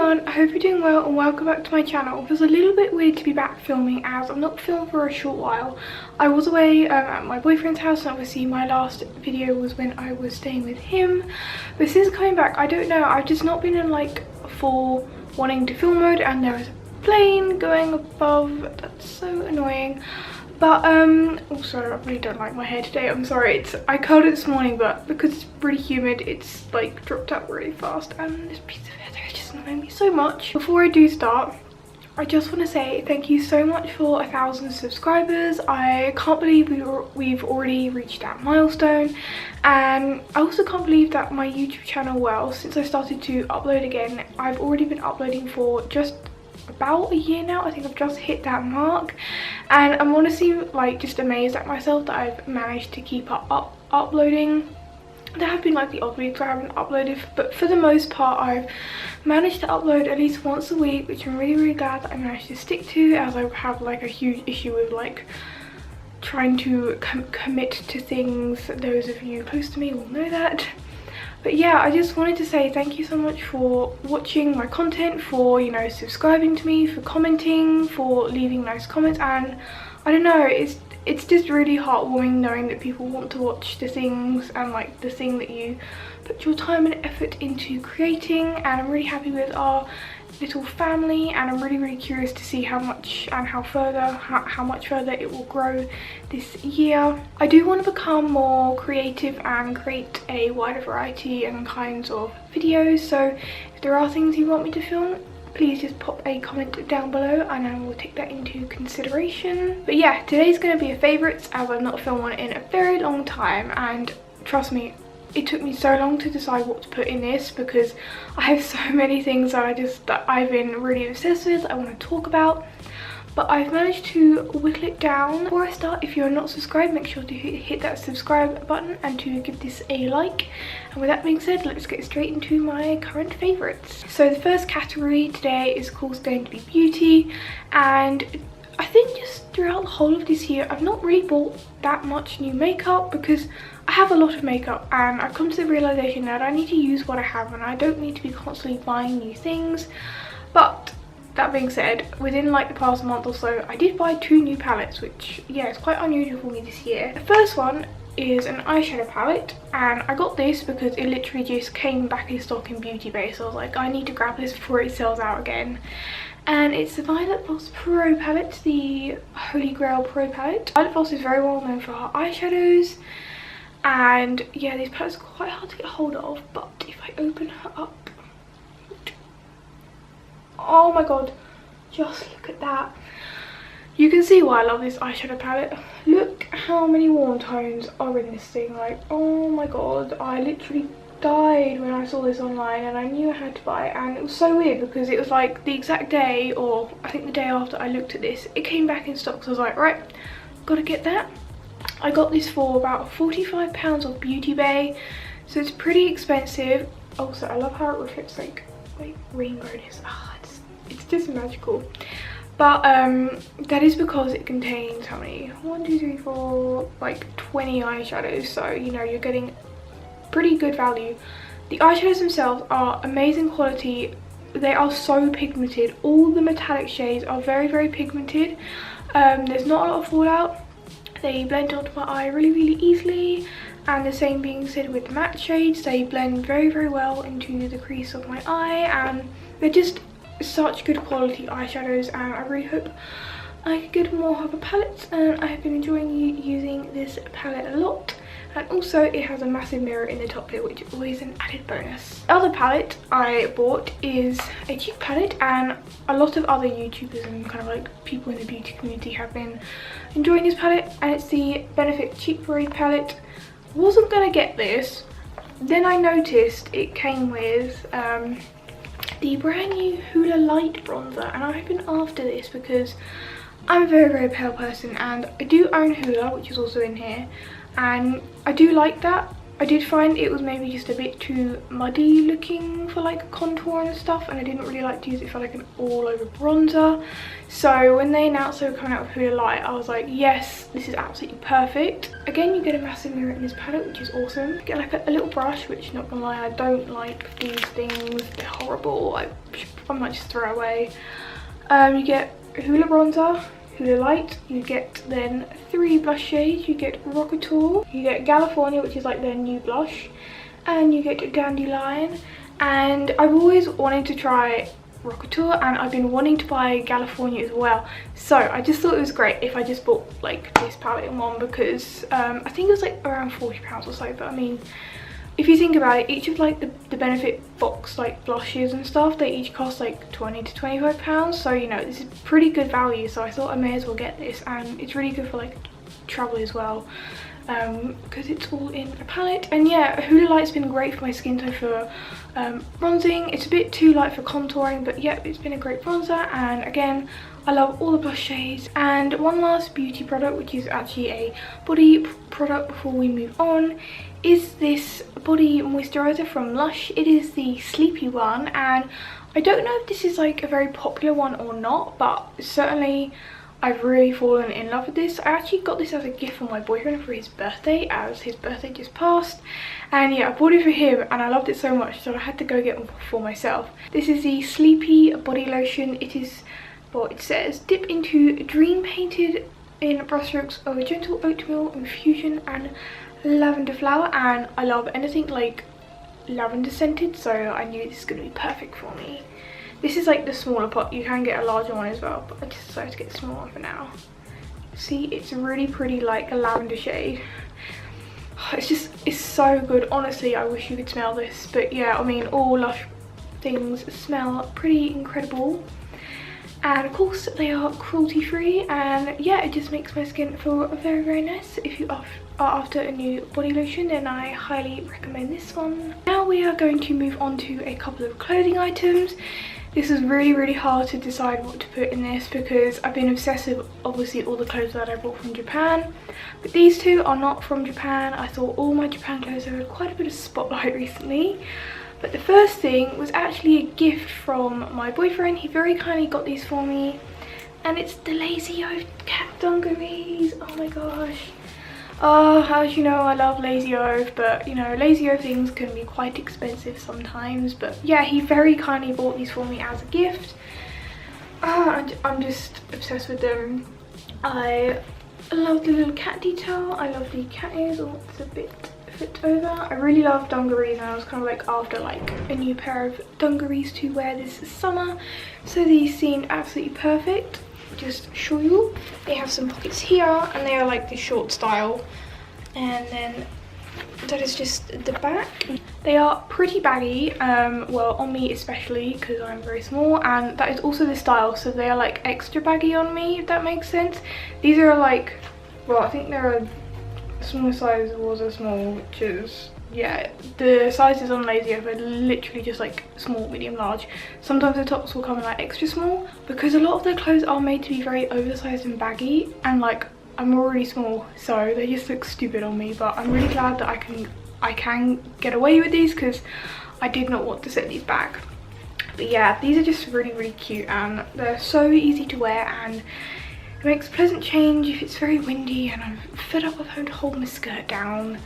everyone, I hope you're doing well and welcome back to my channel. It was a little bit weird to be back filming as I've not filmed for a short while. I was away at my boyfriend's house, and obviously my last video was when I was staying with him. But since coming back, I don't know, I've just not been in like full wanting to film mode, and there is a plane going above. That's so annoying. But also I really don't like my hair today, I'm sorry. I curled it this morning, but because it's really humid, it's like dropped out really fast, and this piece of hair is just annoying me so much. Before I do start, I just want to say thank you so much for 1,000 subscribers. I can't believe we've already reached that milestone, and I also can't believe that my YouTube channel, well, since I started to upload again, I've already been uploading for just about a year now. I think I've just hit that mark, and I'm honestly like just amazed at myself that I've managed to keep uploading. There have been like the odd weeks where I haven't uploaded, but for the most part I've managed to upload at least once a week, which I'm really glad that I managed to stick to, as I have like a huge issue with like trying to commit to things. Those of you close to me will know that. But yeah, I just wanted to say thank you so much for watching my content, for, you know, subscribing to me, for commenting, for leaving nice comments, and I don't know, it's just really heartwarming knowing that people want to watch the things and like the thing that you put your time and effort into creating. And I'm really happy with our little family, and I'm really curious to see how much and how much further it will grow this year. I do want to become more creative and create a wider variety and kinds of videos, so if there are things you want me to film, please just pop a comment down below and I will take that into consideration. But yeah, today's going to be a favourites, as I've not filmed one in a very long time, and trust me, it took me so long to decide what to put in this because I have so many things that I've been really obsessed with, I want to talk about. But I've managed to whittle it down. Before I start, if you're not subscribed, make sure to hit that subscribe button and to give this a like. And with that being said, let's get straight into my current favourites. So the first category today is going to be beauty, and I think just throughout the whole of this year I've not really bought that much new makeup because I have a lot of makeup, and I've come to the realisation that I need to use what I have and I don't need to be constantly buying new things. But that being said, within like the past month or so, I did buy 2 new palettes, which yeah, it's quite unusual for me this year. The first one is an eyeshadow palette, and I got this because it literally just came back in stock in Beauty Bay, so I was like, I need to grab this before it sells out again. And it's the Violet Voss Pro palette, the Holy Grail Pro palette. Violet Voss is very well known for her eyeshadows, and yeah, these palettes are quite hard to get hold of, but if I open her up, oh my god, just look at that. You can see why I love this eyeshadow palette. Look how many warm tones are in this thing. Like, oh my god, I literally died when I saw this online and I knew I had to buy it. And it was so weird because it was like the exact day, or I think the day after I looked at this, it came back in stock, so I was like, right, gotta get that. I got this for about £45 off Beauty Bay, so it's pretty expensive. Also, I love how it reflects like rainbowness. It's just magical. But that is because it contains how many? 1, 2, 3, 4, like 20 eyeshadows, so you know you're getting pretty good value. The eyeshadows themselves are amazing quality. They are so pigmented. All the metallic shades are very pigmented. There's not a lot of fallout. They blend onto my eye really easily, and the same being said with the matte shades. They blend very well into the crease of my eye, and they're just such good quality eyeshadows, and I really hope I can get more of a palette, and I have been enjoying using this palette a lot. And also it has a massive mirror in the top lid, which is always an added bonus. The other palette I bought is a cheap palette, and a lot of other YouTubers and kind of like people in the beauty community have been enjoying this palette, and it's the Benefit Cheap Parade palette. Wasn't gonna get this, then I noticed it came with the brand new Hoola Light bronzer, and I've been after this because I'm a very pale person, and I do own Hoola, which is also in here, and I do like that. I did find it was maybe just a bit too muddy looking for like contour and stuff, and I didn't really like to use it for like an all over bronzer. So when they announced they were coming out with Hoola Light, I was like, yes, this is absolutely perfect. Again, you get a massive mirror in this palette, which is awesome. You get like a little brush, which not gonna lie, I don't like these things, they're horrible. I I might just throw it away. You get Hoola Bronzer, Hoola Light, you get then 3 blush shades, you get Rockator, you get California, which is like their new blush, and you get Dandelion. And I've always wanted to try Rockator, and I've been wanting to buy California as well, so I just thought it was great if I just bought like this palette in one, because I think it was like around £40 or so. But I mean, if you think about it, each of like the Benefit box like blushes and stuff, they each cost like £20 to £25, so you know, this is pretty good value. So I thought I may as well get this, and it's really good for like travel as well, because it's all in a palette. And yeah, Hoola Light's been great for my skin tone for bronzing. It's a bit too light for contouring, but yeah, it's been a great bronzer. And again, I love all the blush shades. And one last beauty product, which is actually a body product before we move on, is this body moisturizer from Lush. It is the Sleepy one, and I don't know if this is like a very popular one or not, but certainly I've really fallen in love with this. I actually got this as a gift from my boyfriend for his birthday, as his birthday just passed. And yeah, I bought it for him and I loved it so much, so I had to go get one for myself. This is the Sleepy body lotion. It is, well, it says, dip into dream painted in brushstrokes of a gentle oatmeal infusion and lavender flower. And I love anything like lavender scented, so I knew this is going to be perfect for me. This is like the smaller pot. You can get a larger one as well, but I just decided to get the small one for now. See, it's really pretty, like a lavender shade. It's so good. Honestly, I wish you could smell this. But yeah, I mean, all Lush things smell pretty incredible. And of course, they are cruelty free. And yeah, it just makes my skin feel very, very nice. If you are after a new body lotion, then I highly recommend this one. Now we are going to move on to a couple of clothing items. This is really, really hard to decide what to put in this, because I've been obsessed with obviously all the clothes that I bought from Japan, but these two are not from Japan. I thought all my Japan clothes have had quite a bit of spotlight recently. But the first thing was actually a gift from my boyfriend. He very kindly got these for me, and it's the Lazy Oaf cat dungarees. Oh my gosh. As you know, I love Lazy Oaf, but you know, Lazy Oaf things can be quite expensive sometimes. But yeah, he very kindly bought these for me as a gift. I'm just obsessed with them. I love the little cat detail. I love the cat ears. Oh, it's a bit flipped over. I really love dungarees, and I was kind of like after like a new pair of dungarees to wear this summer, so these seemed absolutely perfect. Just show you, they have some pockets here, and they are like the short style, and then that is just the back. They are pretty baggy, well, on me especially because I'm very small, and that is also the style, so they are like extra baggy on me, if that makes sense. These are like, well, I think they're a small size was a small, which is, yeah, the sizes on Lazy Oaf are literally just like small, medium, large. Sometimes the tops will come in like extra small, because a lot of their clothes are made to be very oversized and baggy, and like I'm already small, so they just look stupid on me. But I'm really glad that I can get away with these, because I did not want to send these back. But yeah, these are just really, really cute, and they're so easy to wear, and it makes a pleasant change if it's very windy and I'm fed up of having to hold my skirt down.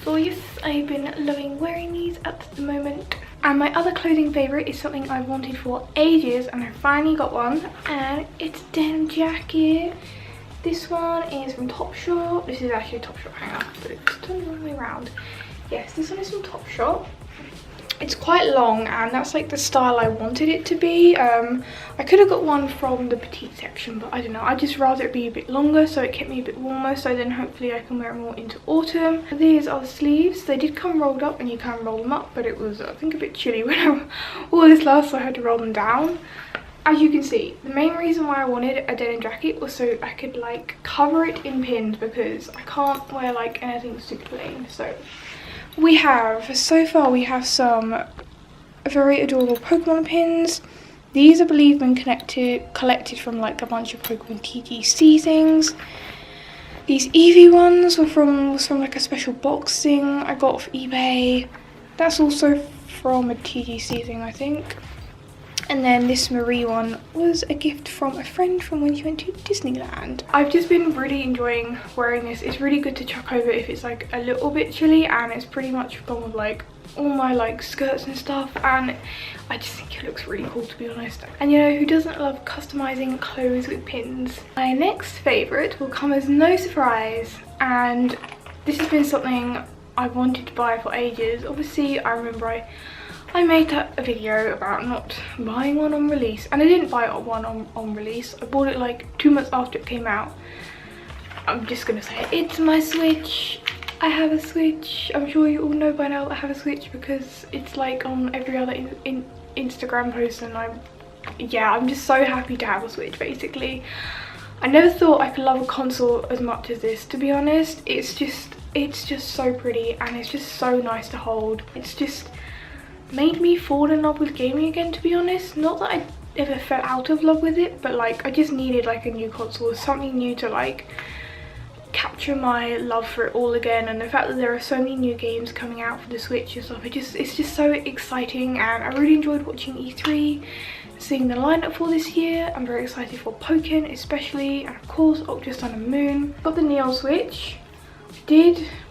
So yes, I've been loving wearing these at the moment. And my other clothing favourite is something I've wanted for ages, and I finally got one, and it's a denim jacket. This one is from Topshop. This is actually a Topshop hanger, but it's turned all the way around. Yes, this one is from Topshop. It's quite long, and that's like the style I wanted it to be. I could have got one from the petite section, but I don't know, I'd just rather it be a bit longer so it kept me a bit warmer, so then hopefully I can wear it more into autumn. These are the sleeves. They did come rolled up, and you can roll them up, but it was I think a bit chilly when I wore this last, so I had to roll them down. As you can see, the main reason why I wanted a denim jacket was so I could like cover it in pins, because I can't wear like anything super plain. So we have, so far we have some very adorable Pokemon pins. These I believe been collected from like a bunch of Pokemon TGC things. These Eevee ones was from like a special box thing I got off eBay. That's also from a TGC thing, I think. And then this Marie one was a gift from a friend from when she went to Disneyland. I've just been really enjoying wearing this. It's really good to chuck over if it's like a little bit chilly, and it's pretty much gone with like all my like skirts and stuff, and I just think it looks really cool, to be honest. And you know, who doesn't love customizing clothes with pins? My next favourite will come as no surprise, and this has been something I wanted to buy for ages. Obviously, I remember I made a video about not buying one on release, and I didn't buy one on release. I bought it like 2 months after it came out. I'm just gonna say it. It's my Switch. I have a Switch. I'm sure you all know by now that I have a Switch because it's like on every other Instagram post, and I'm just so happy to have a Switch. Basically, I never thought I could love a console as much as this, to be honest. It's just so pretty, and it's just so nice to hold. It's just made me fall in love with gaming again, to be honest. Not that I ever fell out of love with it, but like I just needed like a new console, something new to like capture my love for it all again. And the fact that there are so many new games coming out for the Switch and stuff, it's just so exciting. And I really enjoyed watching E3, seeing the lineup for this year. I'm very excited for Pokken especially, and of course Ultra Sun and Moon. Got the Neon Switch.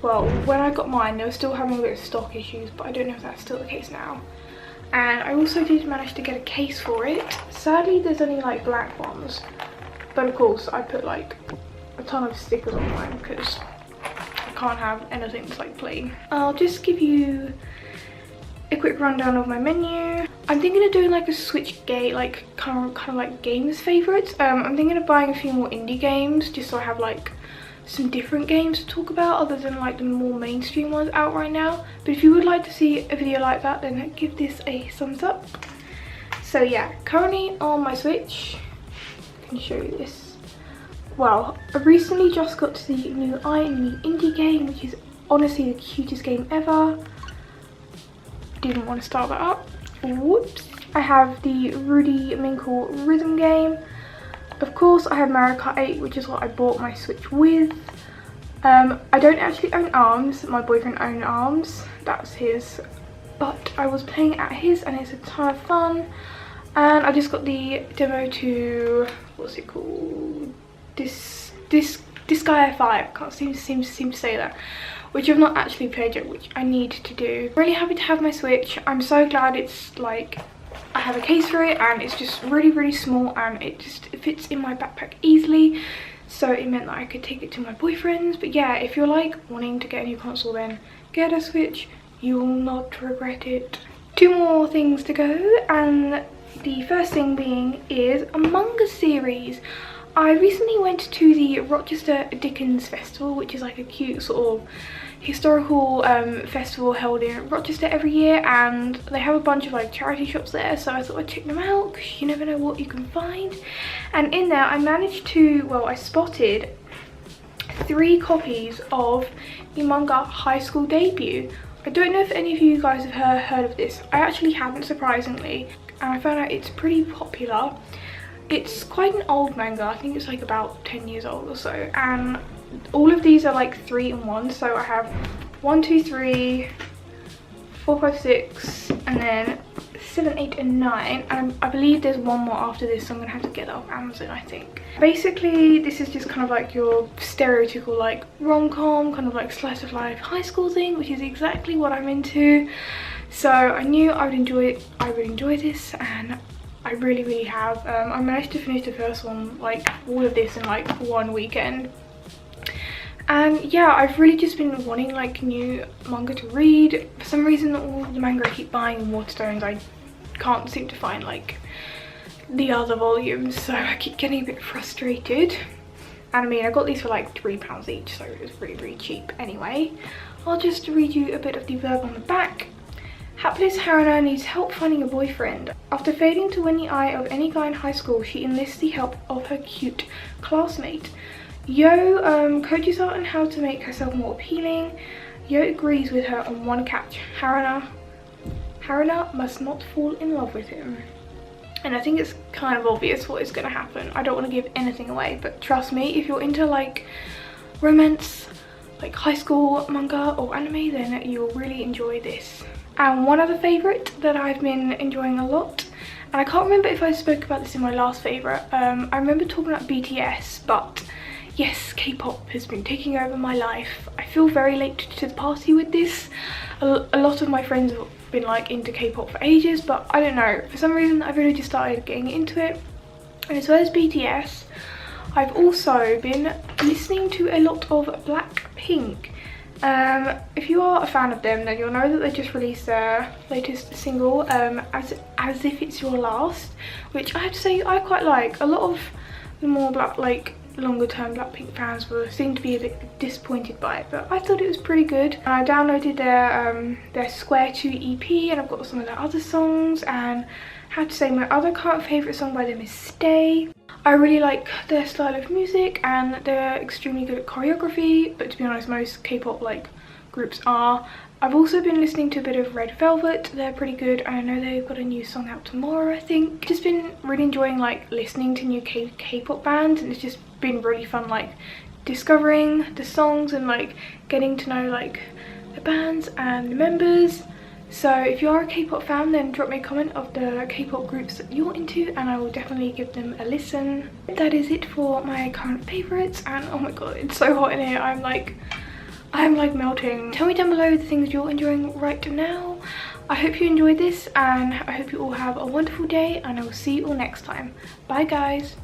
Well, when I got mine, they were still having a bit of stock issues, but I don't know if that's still the case now. And I also did manage to get a case for it. Sadly, there's only like black ones, but of course I put like a ton of stickers on mine because I can't have anything that's like plain. I'll just give you a quick rundown of my menu. I'm thinking of doing like a Switch game, like kind of like games favorites. I'm thinking of buying a few more indie games just so I have like some different games to talk about other than like the more mainstream ones out right now. But if you would like to see a video like that, then give this a thumbs up. So yeah, currently on my Switch, I can show you this. Well, I recently just got to the new I and Me indie game, which is honestly the cutest game ever. Didn't want to start that up. Whoops. I have the Rudy Minkle rhythm game. Of course, I have Mario Kart 8, which is what I bought my Switch with. I don't actually own ARMS. My boyfriend owned ARMS. That's his. But I was playing at his, and it's a ton of fun. And I just got the demo to, what's it called? Disgaea 5. I can't seem to say that. Which I've not actually played yet, which I need to do. Really happy to have my Switch. I'm so glad it's like, I have a case for it, and it's just really small, and it fits in my backpack easily, so it meant that I could take it to my boyfriend's. But yeah, if you're like wanting to get a new console, then get a Switch. You will not regret it. 2 more things to go, and the first thing being is a manga series. I recently went to the Rochester Dickens Festival, which is like a cute sort of historical festival held in Rochester every year, and they have a bunch of like charity shops there, so I thought I'd check them out because you never know what you can find. And in there I managed to, well, I spotted 3 copies of the manga High School Debut. I don't know if any of you guys have heard of this. I actually haven't, surprisingly, and I found out it's pretty popular. It's quite an old manga. I think it's like about 10 years old or so, and all of these are like 3 in 1. So I have 1, 2, 3, 4, 5, 6, and then 7, 8, and 9. And I believe there's one more after this, so I'm gonna have to get that off Amazon, I think. Basically, this is just kind of like your stereotypical like rom-com, kind of like slice of life high school thing, which is exactly what I'm into. So I knew I would enjoy it. I would enjoy this, and I really have. I managed to finish the first one, like all of this in like 1 weekend. And yeah, I've really just been wanting like new manga to read. For some reason, all the manga I keep buying in Waterstones, I can't seem to find like the other volumes, so I keep getting a bit frustrated. And I mean, I got these for like £3 each, so it was really cheap. Anyway, I'll just read you a bit of the verb on the back. Hapless Haruna needs help finding a boyfriend. After failing to win the eye of any guy in high school, she enlists the help of her cute classmate. Yo coaches her on how to make herself more appealing. Yo agrees with her on one catch. Haruna must not fall in love with him. And I think it's kind of obvious what is going to happen. I don't want to give anything away, but trust me, if you're into like romance, like high school manga or anime, then you'll really enjoy this. And one other favourite that I've been enjoying a lot, and I can't remember if I spoke about this in my last favourite. I remember talking about BTS, but yes, K-pop has been taking over my life. I feel very late to the party with this. a lot of my friends have been like into K-pop for ages, but I don't know, for some reason I've really just started getting into it. And as well as BTS, I've also been listening to a lot of Blackpink. If you are a fan of them, then you'll know that they just released their latest single, As If It's Your Last, which I have to say I quite like. A lot of the more longer term Blackpink fans seem to be a bit disappointed by it, but I thought it was pretty good. And I downloaded their Square 2 EP, and I've got some of their other songs, and I have to say my other current favourite song by them is Stay. I really like their style of music, and they're extremely good at choreography, but to be honest, most K-pop groups are. I've also been listening to a bit of Red Velvet. They're pretty good. I know they've got a new song out tomorrow, I think. Just been really enjoying listening to new K-pop bands, and it's just been really fun discovering the songs and getting to know the bands and the members. So if you are a K-pop fan, then drop me a comment of the K-pop groups that you're into, and I will definitely give them a listen. That is it for my current favourites, and oh my god, it's so hot in here. I'm melting. Tell me down below the things you're enjoying right now. I hope you enjoyed this, and I hope you all have a wonderful day, and I will see you all next time. Bye guys.